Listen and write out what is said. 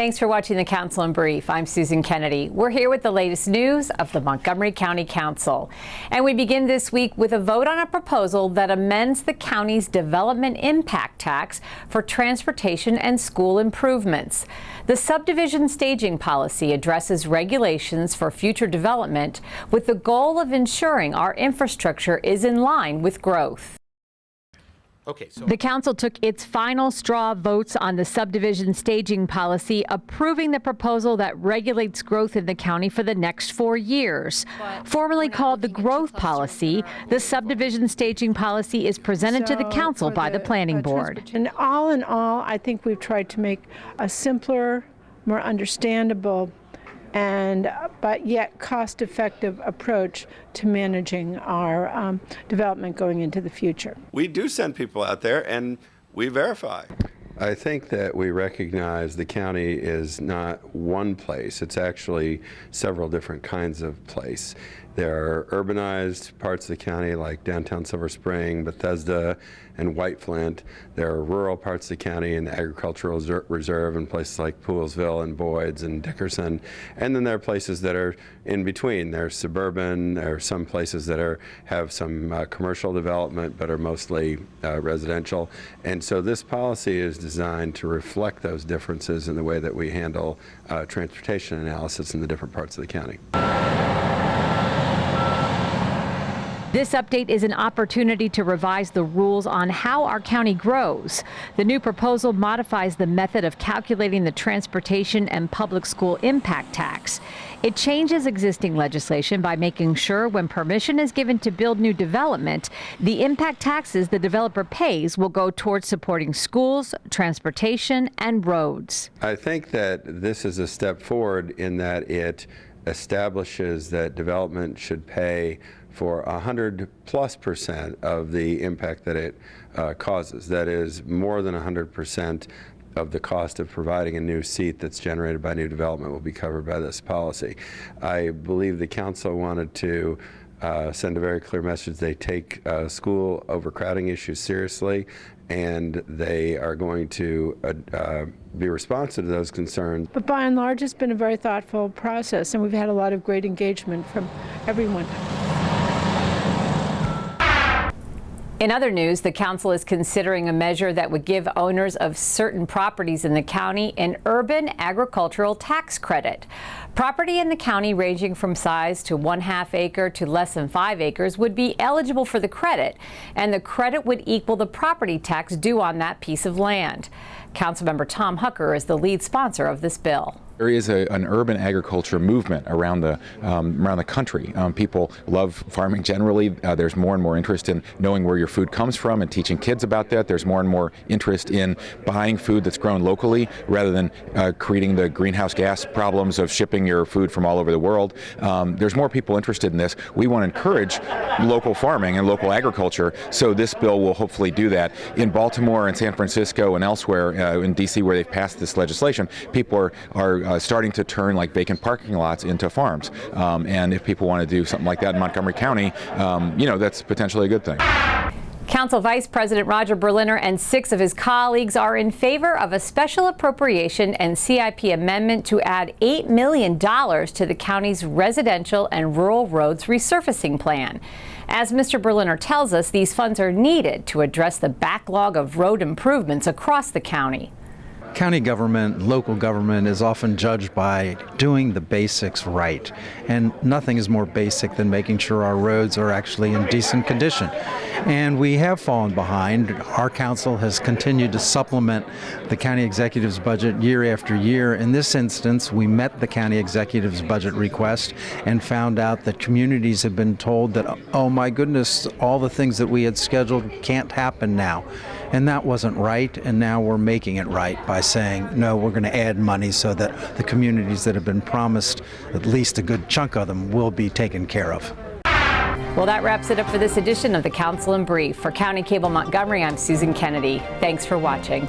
Thanks for watching the Council in Brief. I'm Susan Kennedy. We're here with the latest news of the Montgomery County Council. And we begin this week with a vote on a proposal that amends the county's development impact tax for transportation and school improvements. The subdivision staging policy addresses regulations for future development with the goal of ensuring our infrastructure is in line with growth. The council took its final straw votes on the subdivision staging policy, approving the proposal that regulates growth in the county for the next 4 years. Formerly called the growth policy, the subdivision staging policy is presented to the council by the planning board. And all in all, I think we've tried to make a simpler, more understandable, but yet cost-effective approach to managing our development going into the future. We do send people out there and we verify. I think that we recognize the county is not one place. It's actually several different kinds of place. There are urbanized parts of the county like downtown Silver Spring, Bethesda, and White Flint. There are rural parts of the county in the agricultural reserve and places like Poolesville and Boyd's and Dickerson. And then there are places that are in between. There's suburban, there are some places that have some commercial development but are mostly residential. And so this policy is designed to reflect those differences in the way that we handle transportation analysis in the different parts of the county. This update is an opportunity to revise the rules on how our county grows. The new proposal modifies the method of calculating the transportation and public school impact tax. It changes existing legislation by making sure when permission is given to build new development, the impact taxes the developer pays will go towards supporting schools, transportation, and roads. I think that this is a step forward in that it establishes that development should pay for 100+% of the impact that it causes. That is more than 100% of the cost of providing a new seat that's generated by new development will be covered by this policy. I believe the council wanted to send a very clear message. They take school overcrowding issues seriously, and they are going to be responsive to those concerns. But by and large, it's been a very thoughtful process, and we've had a lot of great engagement from everyone. In other news, the council is considering a measure that would give owners of certain properties in the county an urban agricultural tax credit. Property in the county ranging from size to 1/2 acre to less than 5 acres would be eligible for the credit, and the credit would equal the property tax due on that piece of land. Councilmember Tom Hucker is the lead sponsor of this bill. There is an urban agriculture movement around the country. People love farming generally. There's more and more interest in knowing where your food comes from and teaching kids about that. There's more and more interest in buying food that's grown locally rather than creating the greenhouse gas problems of shipping your food from all over the world. There's more people interested in this. We want to encourage local farming and local agriculture, so this bill will hopefully do that. In Baltimore and San Francisco and elsewhere in D.C. where they've passed this legislation, people are starting to turn like vacant parking lots into farms. And if people want to do something like that in Montgomery County, that's potentially a good thing. Council Vice President Roger Berliner and 6 of his colleagues are in favor of a special appropriation and CIP amendment to add $8 million to the county's residential and rural roads resurfacing plan. As Mr. Berliner tells us, these funds are needed to address the backlog of road improvements across the county. County government, local government is often judged by doing the basics right. And nothing is more basic than making sure our roads are actually in decent condition. And we have fallen behind. Our council has continued to supplement the county executive's budget year after year. In this instance, we met the county executive's budget request and found out that communities have been told that, oh my goodness, all the things that we had scheduled can't happen now. And that wasn't right, and now we're making it right by saying, no, we're going to add money so that the communities that have been promised, at least a good chunk of them, will be taken care of. Well, that wraps it up for this edition of the Council in Brief. For County Cable Montgomery, I'm Susan Kennedy. Thanks for watching.